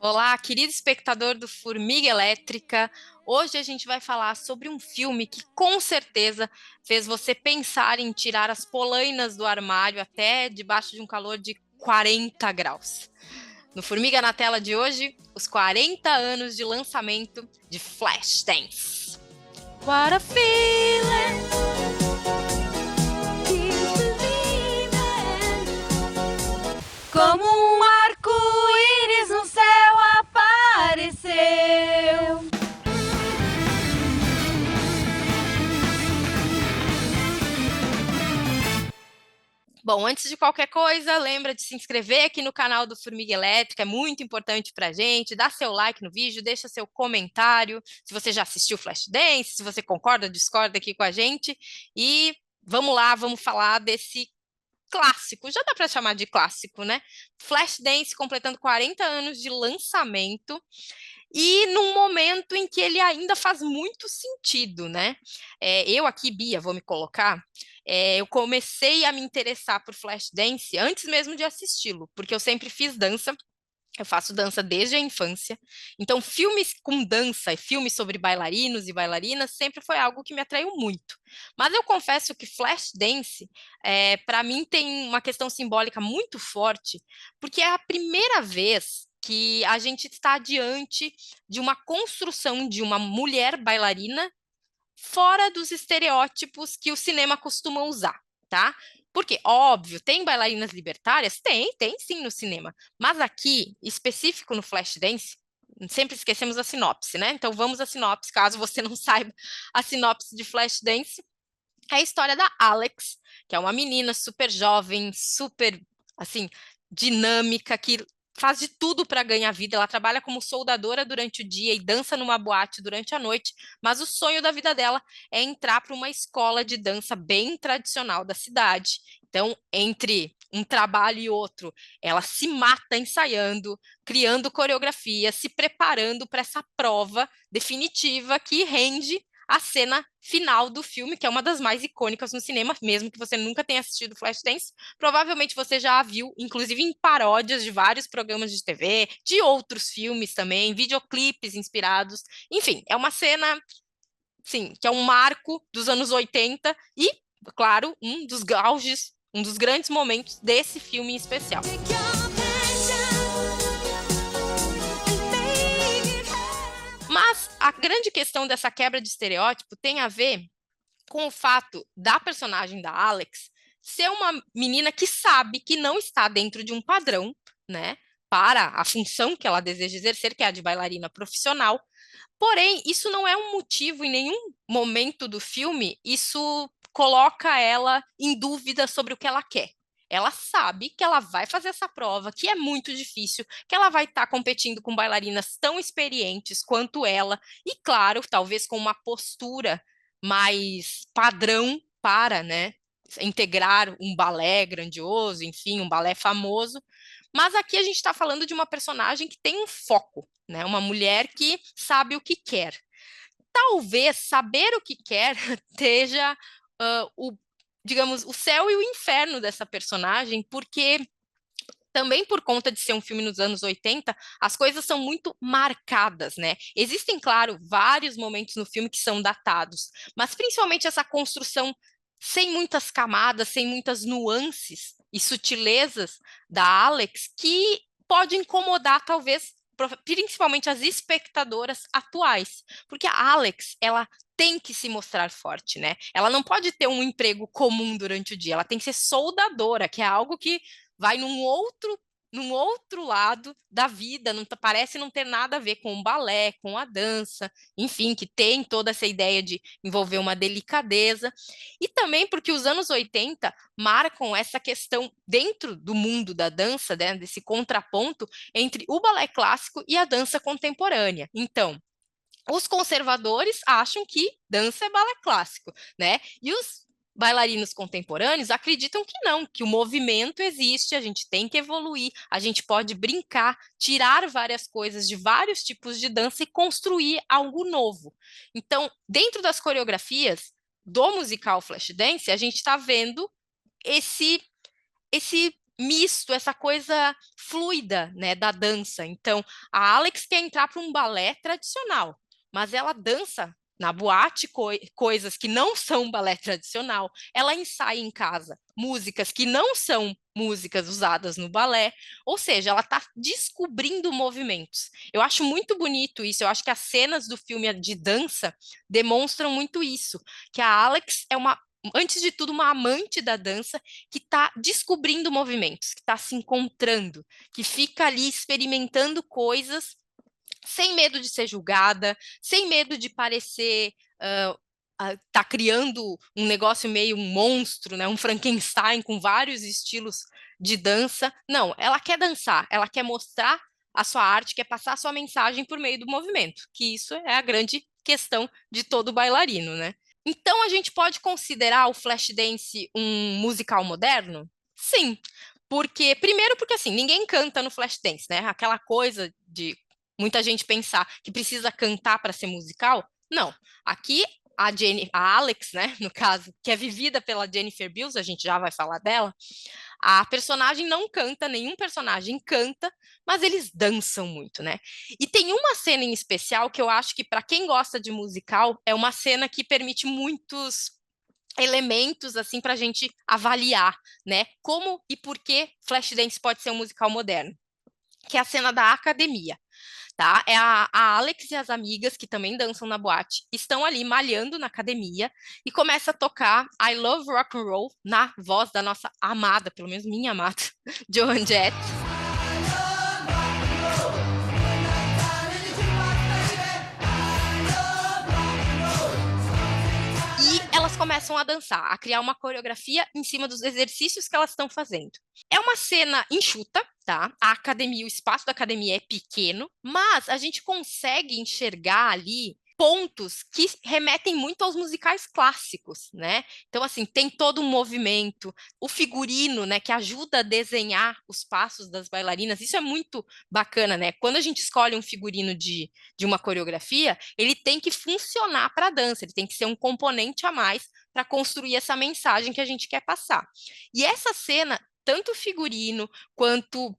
Olá, querido espectador do Formiga Elétrica. Hoje a gente vai falar sobre um filme que com certeza fez você pensar em tirar as polainas do armário até debaixo de um calor de 40 graus. No Formiga na Tela de hoje, os 40 anos de lançamento de Flashdance. What a feeling! Como um arco-íris no céu apareceu. Bom, antes de qualquer coisa, lembra de se inscrever aqui no canal do Formiga Elétrica, é muito importante pra gente. Dá seu like no vídeo, deixa seu comentário, se você já assistiu Flashdance, se você concorda ou discorda aqui com a gente. E vamos lá, vamos falar desse clássico, já dá para chamar de clássico, né? Flashdance completando 40 anos de lançamento e num momento em que ele ainda faz muito sentido, né? Eu aqui, Bia, vou me colocar. Eu comecei a me interessar por Flashdance antes mesmo de assisti-lo, porque eu sempre fiz dança. Eu faço dança desde a infância. Então, filmes com dança e filmes sobre bailarinos e bailarinas sempre foi algo que me atraiu muito. Mas eu confesso que Flashdance, para mim, tem uma questão simbólica muito forte, porque é a primeira vez que a gente está diante de uma construção de uma mulher bailarina fora dos estereótipos que o cinema costuma usar, tá? Porque, óbvio, tem bailarinas libertárias? Tem sim no cinema. Mas aqui, específico no Flashdance, sempre esquecemos a sinopse, né? Então vamos à sinopse, caso você não saiba a sinopse de Flashdance. É a história da Alex, que é uma menina super jovem, super, assim, dinâmica, que faz de tudo para ganhar vida. Ela trabalha como soldadora durante o dia e dança numa boate durante a noite, mas o sonho da vida dela é entrar para uma escola de dança bem tradicional da cidade. Então, entre um trabalho e outro, ela se mata ensaiando, criando coreografia, se preparando para essa prova definitiva que rende a cena final do filme, que é uma das mais icônicas no cinema, mesmo que você nunca tenha assistido Flashdance, provavelmente você já a viu, inclusive em paródias de vários programas de TV, de outros filmes também, videoclipes inspirados. Enfim, é uma cena, sim, que é um marco dos anos 80 e, claro, um dos auges, um dos grandes momentos desse filme em especial. Mas a grande questão dessa quebra de estereótipo tem a ver com o fato da personagem da Alex ser uma menina que sabe que não está dentro de um padrão, né, para a função que ela deseja exercer, que é a de bailarina profissional. Porém, isso não é um motivo em nenhum momento do filme, isso coloca ela em dúvida sobre o que ela quer. Ela sabe que ela vai fazer essa prova, que é muito difícil, que ela vai estar competindo com bailarinas tão experientes quanto ela, e claro, talvez com uma postura mais padrão para, né, integrar um balé grandioso, enfim, um balé famoso. Mas aqui a gente está falando de uma personagem que tem um foco, né? Uma mulher que sabe o que quer. Talvez saber o que quer esteja digamos, o céu e o inferno dessa personagem, porque também por conta de ser um filme nos anos 80, as coisas são muito marcadas, né? Existem, claro, vários momentos no filme que são datados, mas principalmente essa construção sem muitas camadas, sem muitas nuances e sutilezas da Alex, que pode incomodar, talvez, principalmente as espectadoras atuais. Porque a Alex, ela tem que se mostrar forte, né? Ela não pode ter um emprego comum durante o dia, ela tem que ser soldadora, que é algo que vai num outro lado da vida, não parece não ter nada a ver com o balé, com a dança, enfim, que tem toda essa ideia de envolver uma delicadeza, e também porque os anos 80 marcam essa questão dentro do mundo da dança, né, desse contraponto entre o balé clássico e a dança contemporânea. Então, os conservadores acham que dança é balé clássico, né? E os bailarinos contemporâneos acreditam que não, que o movimento existe, a gente tem que evoluir, a gente pode brincar, tirar várias coisas de vários tipos de dança e construir algo novo. Então, dentro das coreografias do musical Flashdance, a gente está vendo esse esse misto, essa coisa fluida, né, da dança. Então, a Alex quer entrar para um balé tradicional, mas ela dança na boate coisas que não são balé tradicional. Ela ensaia em casa músicas que não são músicas usadas no balé, ou seja, ela está descobrindo movimentos. Eu acho muito bonito isso, eu acho que as cenas do filme de dança demonstram muito isso, que a Alex é uma, antes de tudo, uma amante da dança que está descobrindo movimentos, que está se encontrando, que fica ali experimentando coisas sem medo de ser julgada, sem medo de parecer tá criando um negócio meio um monstro, né? Um Frankenstein com vários estilos de dança. Não, ela quer dançar, ela quer mostrar a sua arte, quer passar a sua mensagem por meio do movimento, que isso é a grande questão de todo bailarino, né? Então a gente pode considerar o Flashdance um musical moderno? Sim, porque primeiro porque assim, ninguém canta no Flashdance, né? Aquela coisa de muita gente pensar que precisa cantar para ser musical. Não, aqui a Alex, né, no caso, que é vivida pela Jennifer Beals, a gente já vai falar dela, a personagem não canta, nenhum personagem canta, mas eles dançam muito, né? E tem uma cena em especial que eu acho que para quem gosta de musical é uma cena que permite muitos elementos assim para a gente avaliar, né? Como e por que Flashdance pode ser um musical moderno, que é a cena da academia. Tá? É a Alex e as amigas, que também dançam na boate, estão ali malhando na academia e começa a tocar I Love Rock and Roll na voz da nossa amada, pelo menos minha amada, Joan Jett. E elas começam a dançar, a criar uma coreografia em cima dos exercícios que elas estão fazendo. É uma cena enxuta, tá? A academia, o espaço da academia é pequeno, mas a gente consegue enxergar ali pontos que remetem muito aos musicais clássicos, né? Então, assim, tem todo um movimento, o figurino, né, que ajuda a desenhar os passos das bailarinas, isso é muito bacana, né? Quando a gente escolhe um figurino de uma coreografia, ele tem que funcionar para a dança, ele tem que ser um componente a mais para construir essa mensagem que a gente quer passar. E essa cena, tanto o figurino quanto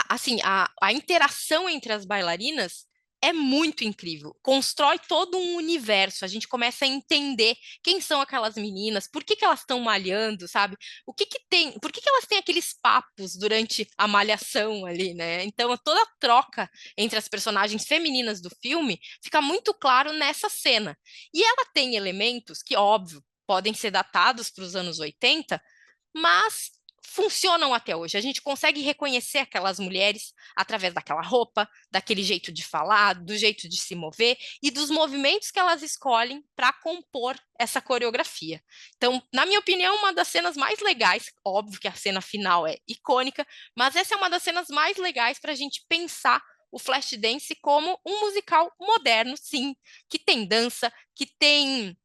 assim, a interação entre as bailarinas é muito incrível. Constrói todo um universo. A gente começa a entender quem são aquelas meninas, por que que elas estão malhando, sabe? O que que tem, por que que elas têm aqueles papos durante a malhação ali, né? Então, toda a troca entre as personagens femininas do filme fica muito claro nessa cena. E ela tem elementos que, óbvio, podem ser datados para os anos 80, mas funcionam até hoje. A gente consegue reconhecer aquelas mulheres através daquela roupa, daquele jeito de falar, do jeito de se mover e dos movimentos que elas escolhem para compor essa coreografia. Então, na minha opinião, uma das cenas mais legais, óbvio que a cena final é icônica, mas essa é uma das cenas mais legais para a gente pensar o Flashdance como um musical moderno, sim, que tem dança, que tem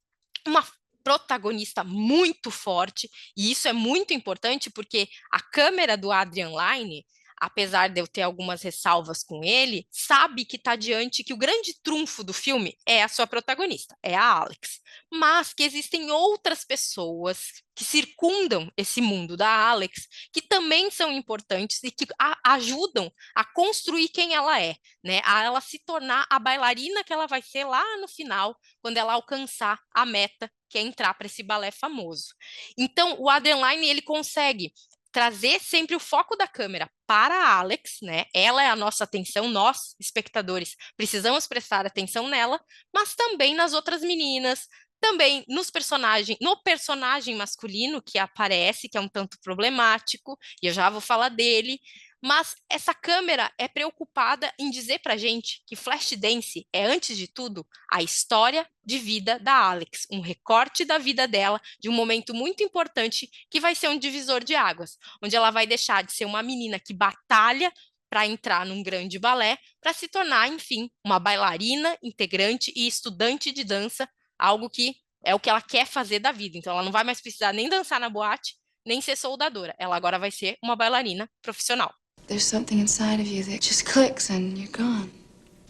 uma protagonista muito forte, e isso é muito importante porque a câmera do Adrian Lyne, apesar de eu ter algumas ressalvas com ele, sabe que está diante que o grande trunfo do filme é a sua protagonista, é a Alex, mas que existem outras pessoas que circundam esse mundo da Alex, que também são importantes e que ajudam a construir quem ela é, né? A ela se tornar a bailarina que ela vai ser lá no final, quando ela alcançar a meta, que é entrar para esse balé famoso. Então, o Adrenaline, ele consegue trazer sempre o foco da câmera para a Alex, né? Ela é a nossa atenção, nós, espectadores, precisamos prestar atenção nela, mas também nas outras meninas, também no personagem masculino que aparece, que é um tanto problemático, e eu já vou falar dele, mas essa câmera é preocupada em dizer pra gente que Flashdance é, antes de tudo, a história de vida da Alex, um recorte da vida dela, de um momento muito importante que vai ser um divisor de águas, onde ela vai deixar de ser uma menina que batalha para entrar num grande balé, para se tornar, enfim, uma bailarina, integrante e estudante de dança, algo que é o que ela quer fazer da vida. Então, ela não vai mais precisar nem dançar na boate, nem ser soldadora. Ela agora vai ser uma bailarina profissional. There's something inside of you that just clicks and you're gone.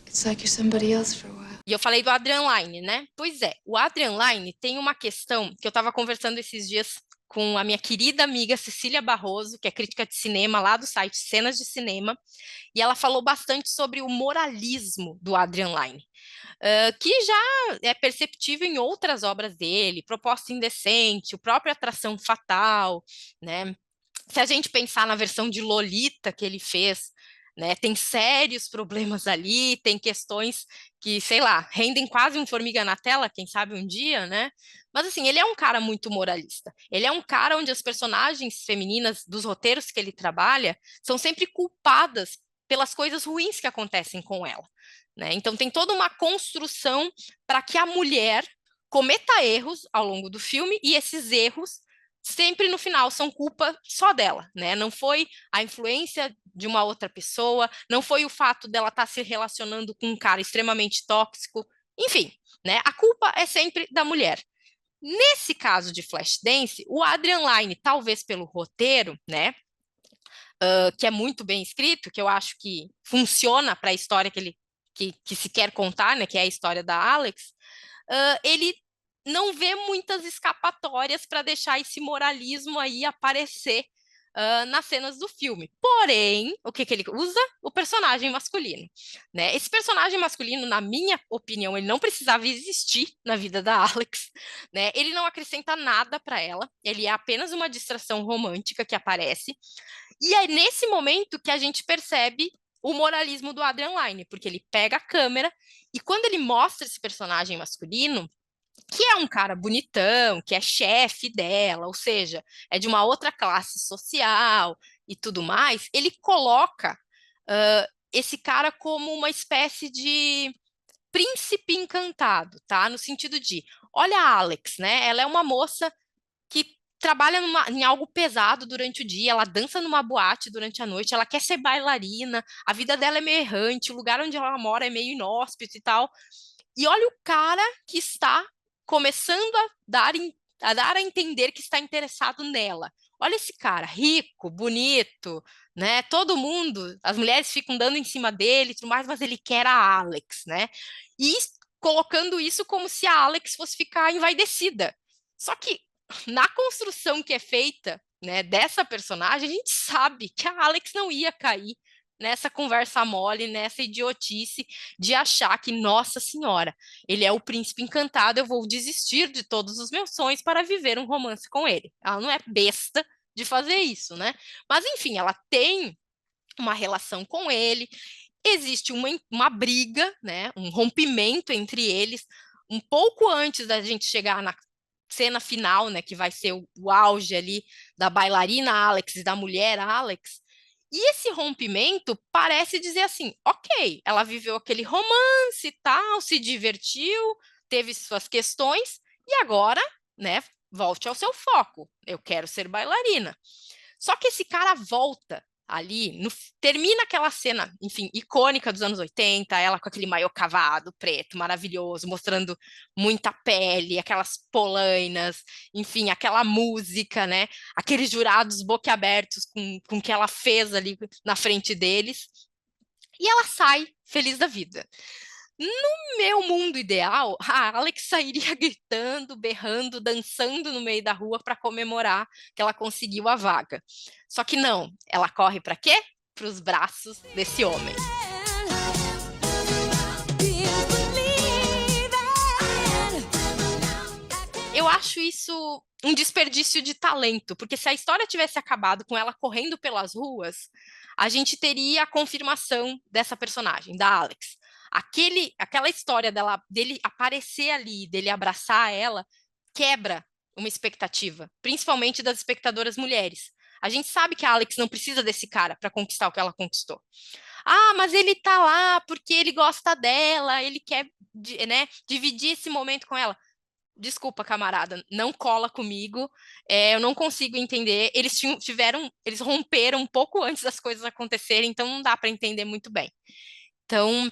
It's like you're somebody else for a while. E eu falei do Adrian Lyne, né? Pois é, o Adrian Lyne tem uma questão que eu estava conversando esses dias com a minha querida amiga Cecília Barroso, que é crítica de cinema lá do site Cenas de Cinema, e ela falou bastante sobre o moralismo do Adrian Lyne, que já é perceptível em outras obras dele, Proposta Indecente, o próprio Atração Fatal, né? Se a gente pensar na versão de Lolita que ele fez, né, tem sérios problemas ali, tem questões que, sei lá, rendem quase um Formiga na Tela, quem sabe um dia, né? Mas assim, ele é um cara muito moralista. Ele é um cara onde as personagens femininas dos roteiros que ele trabalha são sempre culpadas pelas coisas ruins que acontecem com ela, né? Então tem toda uma construção para que a mulher cometa erros ao longo do filme e esses erros sempre no final são culpa só dela, né? Não foi a influência de uma outra pessoa, não foi o fato dela estar se relacionando com um cara extremamente tóxico, enfim, né? A culpa é sempre da mulher. Nesse caso de Flashdance, o Adrian Lyne, talvez pelo roteiro, né, que é muito bem escrito, que eu acho que funciona para a história que se quer contar, né, que é a história da Alex, ele não vê muitas escapatórias para deixar esse moralismo aí aparecer nas cenas do filme. Porém, o que ele usa? O personagem masculino, né? Esse personagem masculino, na minha opinião, ele não precisava existir na vida da Alex, né? Ele não acrescenta nada para ela, ele é apenas uma distração romântica que aparece. E é nesse momento que a gente percebe o moralismo do Adrian Lyne, porque ele pega a câmera e quando ele mostra esse personagem masculino, que é um cara bonitão, que é chefe dela, ou seja, é de uma outra classe social e tudo mais, ele coloca esse cara como uma espécie de príncipe encantado, tá? No sentido de, olha a Alex, né? Ela é uma moça que trabalha em algo pesado durante o dia, ela dança numa boate durante a noite, ela quer ser bailarina, a vida dela é meio errante, o lugar onde ela mora é meio inóspito e tal. E olha o cara que está começando a dar a entender que está interessado nela. Olha esse cara, rico, bonito, né? Todo mundo, as mulheres ficam dando em cima dele e tudo mais, mas ele quer a Alex, né? E colocando isso como se a Alex fosse ficar envaidecida. Só que na construção que é feita, né, dessa personagem, a gente sabe que a Alex não ia cair nessa conversa mole, nessa idiotice de achar que, nossa senhora, ele é o príncipe encantado, eu vou desistir de todos os meus sonhos para viver um romance com ele. Ela não é besta de fazer isso, né? Mas, enfim, ela tem uma relação com ele, existe uma briga, né? Um rompimento entre eles, um pouco antes da gente chegar na cena final, né, que vai ser o auge ali da bailarina Alex e da mulher Alex. E esse rompimento parece dizer assim, ok, ela viveu aquele romance e tal, se divertiu, teve suas questões, e agora, né, volte ao seu foco. Eu quero ser bailarina. Só que esse cara volta ali, termina aquela cena, enfim, icônica dos anos 80, ela com aquele maiô cavado, preto, maravilhoso, mostrando muita pele, aquelas polainas, enfim, aquela música, né? Aqueles jurados boquiabertos com o que ela fez ali na frente deles. E ela sai feliz da vida. No meu mundo ideal, a Alex sairia gritando, berrando, dançando no meio da rua para comemorar que ela conseguiu a vaga. Só que não, ela corre para quê? Para os braços desse homem. Eu acho isso um desperdício de talento, porque se a história tivesse acabado com ela correndo pelas ruas, a gente teria a confirmação dessa personagem, da Alex. Aquela história dele aparecer ali, dele abraçar ela, quebra uma expectativa, principalmente das espectadoras mulheres. A gente sabe que a Alex não precisa desse cara para conquistar o que ela conquistou. Ah, mas ele tá lá porque ele gosta dela, ele quer, né, dividir esse momento com ela. Desculpa, camarada, não cola comigo. Eu não consigo entender. Eles romperam um pouco antes das coisas acontecerem, então não dá para entender muito bem. Então,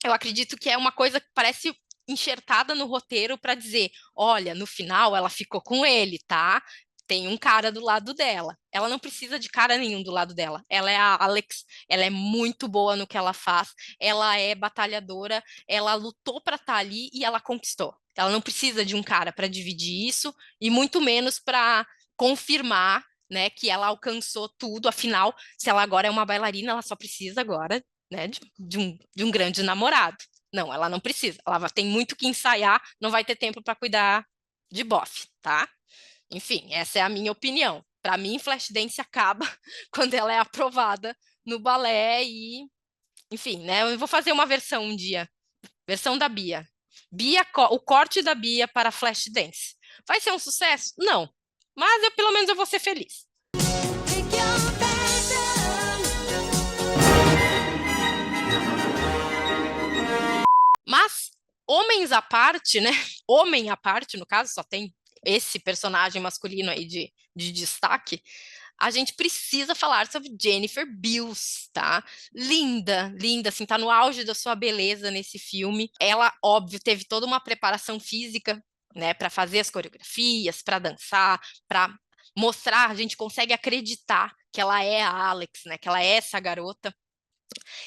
eu acredito que é uma coisa que parece enxertada no roteiro para dizer, olha, no final ela ficou com ele, tá? Tem um cara do lado dela. Ela não precisa de cara nenhum do lado dela. Ela é a Alex, ela é muito boa no que ela faz, ela é batalhadora, ela lutou para estar ali e ela conquistou. Ela não precisa de um cara para dividir isso e muito menos para confirmar, né, que ela alcançou tudo. Afinal, se ela agora é uma bailarina, ela só precisa agora, né, de um grande namorado. Não, ela não precisa. Tem muito que ensaiar, não vai ter tempo para cuidar de bofe, tá? Enfim, essa é a minha opinião. Para mim, Flashdance acaba quando ela é aprovada no balé e, enfim, né? Eu vou fazer uma versão um dia, versão da Bia. O corte da Bia para Flashdance. Vai ser um sucesso? Não. Mas pelo menos eu vou ser feliz. Mas, homens à parte, né? Homem à parte, no caso, só tem esse personagem masculino aí de destaque. A gente precisa falar sobre Jennifer Beals, tá? Linda, linda, assim, tá no auge da sua beleza nesse filme. Ela, óbvio, teve toda uma preparação física, né, para fazer as coreografias, para dançar, para mostrar, a gente consegue acreditar que ela é a Alex, né, que ela é essa garota.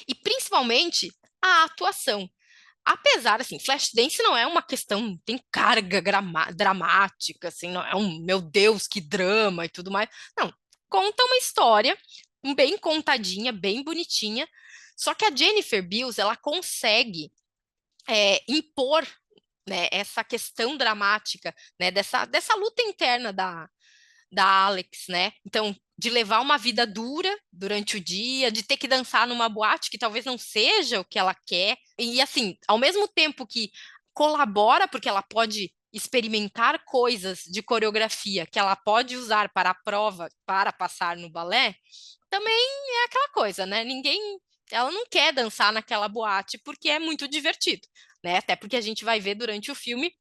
E principalmente a atuação. Apesar, assim, Flashdance não é uma questão, tem carga dramática, assim, não é um, meu Deus, que drama e tudo mais. Não, conta uma história bem contadinha, bem bonitinha, só que a Jennifer Beals, ela consegue impor, né, essa questão dramática, né, dessa luta interna da Alex, né? Então, de levar uma vida dura durante o dia, de ter que dançar numa boate que talvez não seja o que ela quer. E assim, ao mesmo tempo que colabora, porque ela pode experimentar coisas de coreografia que ela pode usar para a prova, para passar no balé, também é aquela coisa, né? Ela não quer dançar naquela boate porque é muito divertido, né? Até porque a gente vai ver durante o filme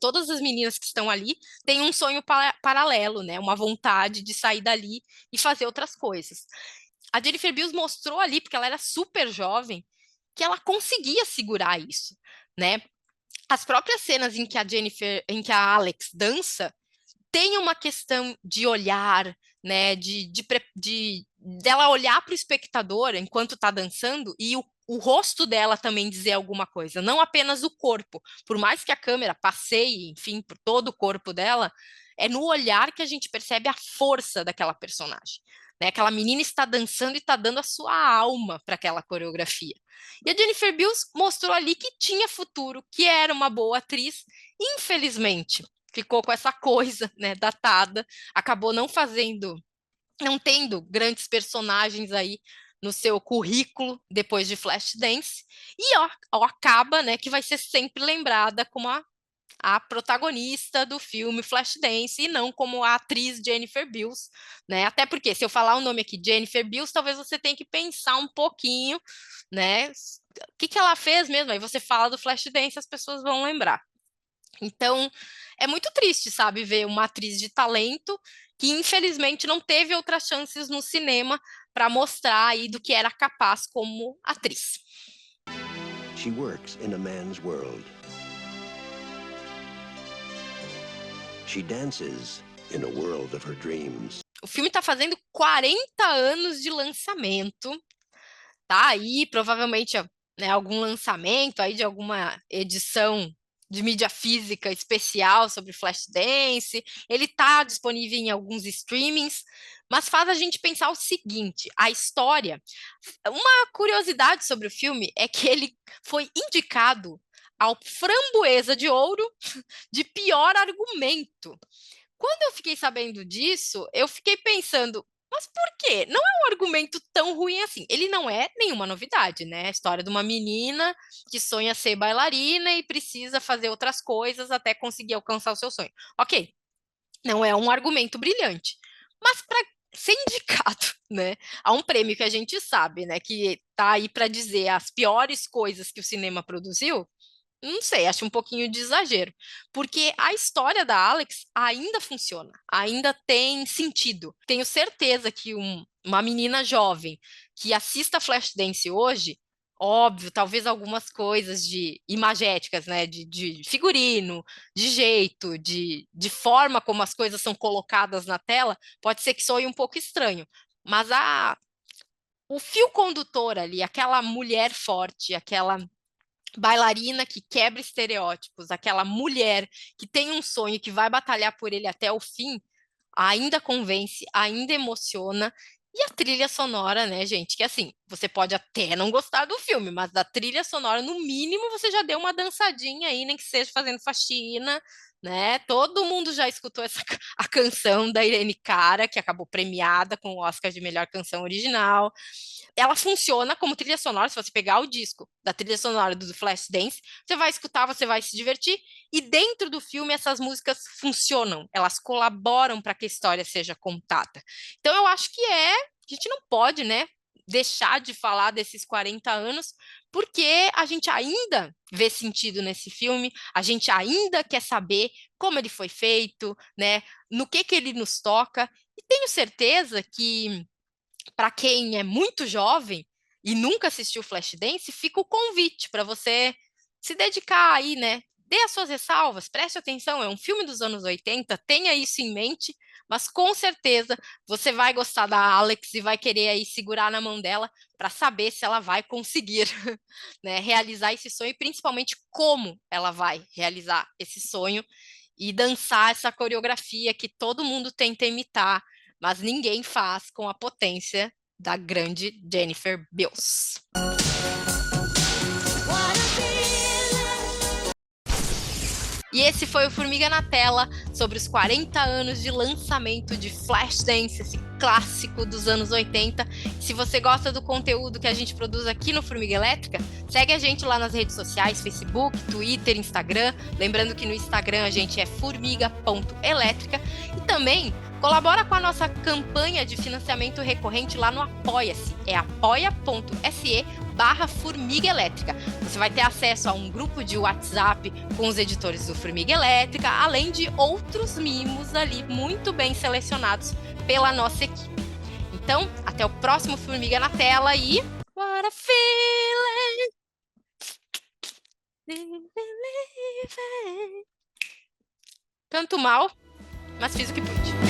todas as meninas que estão ali têm um sonho paralelo, né? Uma vontade de sair dali e fazer outras coisas. A Jennifer Beals mostrou ali, porque ela era super jovem, que ela conseguia segurar isso, né? As próprias cenas em que a Alex dança, tem uma questão de olhar, né? Dela olhar para o espectador enquanto está dançando e o rosto dela também dizer alguma coisa, não apenas o corpo. Por mais que a câmera passeie, enfim, por todo o corpo dela, é no olhar que a gente percebe a força daquela personagem. Né? Aquela menina está dançando e está dando a sua alma para aquela coreografia. E a Jennifer Beals mostrou ali que tinha futuro, que era uma boa atriz. Infelizmente, ficou com essa coisa, né, datada, acabou não tendo grandes personagens aí no seu currículo depois de Flashdance, e ó, acaba, né, que vai ser sempre lembrada como a protagonista do filme Flashdance e não como a atriz Jennifer Beals, né? Até porque se eu falar o nome aqui Jennifer Beals, talvez você tenha que pensar um pouquinho, né? O que ela fez mesmo? Aí você fala do Flashdance, as pessoas vão lembrar. Então, é muito triste, sabe, ver uma atriz de talento que infelizmente não teve outras chances no cinema para mostrar aí do que era capaz como atriz. She works in a man's world. She dances in a world of her dreams. O filme está fazendo 40 anos de lançamento. Tá aí, provavelmente, né, algum lançamento aí de alguma edição de mídia física especial sobre Flashdance. Ele está disponível em alguns streamings, mas faz a gente pensar o seguinte: a história. Uma curiosidade sobre o filme é que ele foi indicado ao Framboesa de Ouro de pior argumento. Quando eu fiquei sabendo disso, eu fiquei pensando, mas por quê? Não é um argumento tão ruim assim. Ele não é nenhuma novidade, né? A história de uma menina que sonha ser bailarina e precisa fazer outras coisas até conseguir alcançar o seu sonho. Ok, não é um argumento brilhante, mas para ser indicado, né, a um prêmio que a gente sabe, né, que tá aí para dizer as piores coisas que o cinema produziu, não sei, acho um pouquinho de exagero, porque a história da Alex ainda funciona, ainda tem sentido. Tenho certeza que uma menina jovem que assista Flashdance hoje, óbvio, talvez algumas coisas de imagéticas, né, de figurino, de jeito, de forma como as coisas são colocadas na tela, pode ser que soe um pouco estranho, mas o fio condutor ali, aquela mulher forte, aquela bailarina que quebra estereótipos, aquela mulher que tem um sonho que vai batalhar por ele até o fim, ainda convence, ainda emociona. E a trilha sonora, né, gente? Que assim, você pode até não gostar do filme, mas da trilha sonora, no mínimo, você já deu uma dançadinha aí, nem que seja fazendo faxina, né? Todo mundo já escutou a canção da Irene Cara, que acabou premiada com o Oscar de melhor canção original. Ela funciona como trilha sonora. Se você pegar o disco da trilha sonora do Flashdance, você vai escutar, você vai se divertir. E dentro do filme, essas músicas funcionam, elas colaboram para que a história seja contada. Então, eu acho que a gente não pode, né, deixar de falar desses 40 anos, porque a gente ainda vê sentido nesse filme, a gente ainda quer saber como ele foi feito, né, no que ele nos toca. E tenho certeza que para quem é muito jovem e nunca assistiu Flashdance, fica o convite para você se dedicar aí, né? Dê as suas ressalvas, preste atenção, é um filme dos anos 80, tenha isso em mente, mas com certeza você vai gostar da Alex e vai querer aí segurar na mão dela para saber se ela vai conseguir, né, realizar esse sonho e principalmente como ela vai realizar esse sonho e dançar essa coreografia que todo mundo tenta imitar, mas ninguém faz com a potência da grande Jennifer Beals. E esse foi o Formiga na Tela, sobre os 40 anos de lançamento de Flashdance, esse clássico dos anos 80. Se você gosta do conteúdo que a gente produz aqui no Formiga Elétrica, segue a gente lá nas redes sociais, Facebook, Twitter, Instagram. Lembrando que no Instagram a gente é formiga.elétrica. E também colabora com a nossa campanha de financiamento recorrente lá no Apoia-se. É apoia.se/Formiga Elétrica. Você vai ter acesso a um grupo de WhatsApp com os editores do Formiga Elétrica, além de outros mimos ali muito bem selecionados pela nossa equipe. Então, até o próximo Formiga na Tela e... What a feeling! Canto mal, mas fiz o que pude.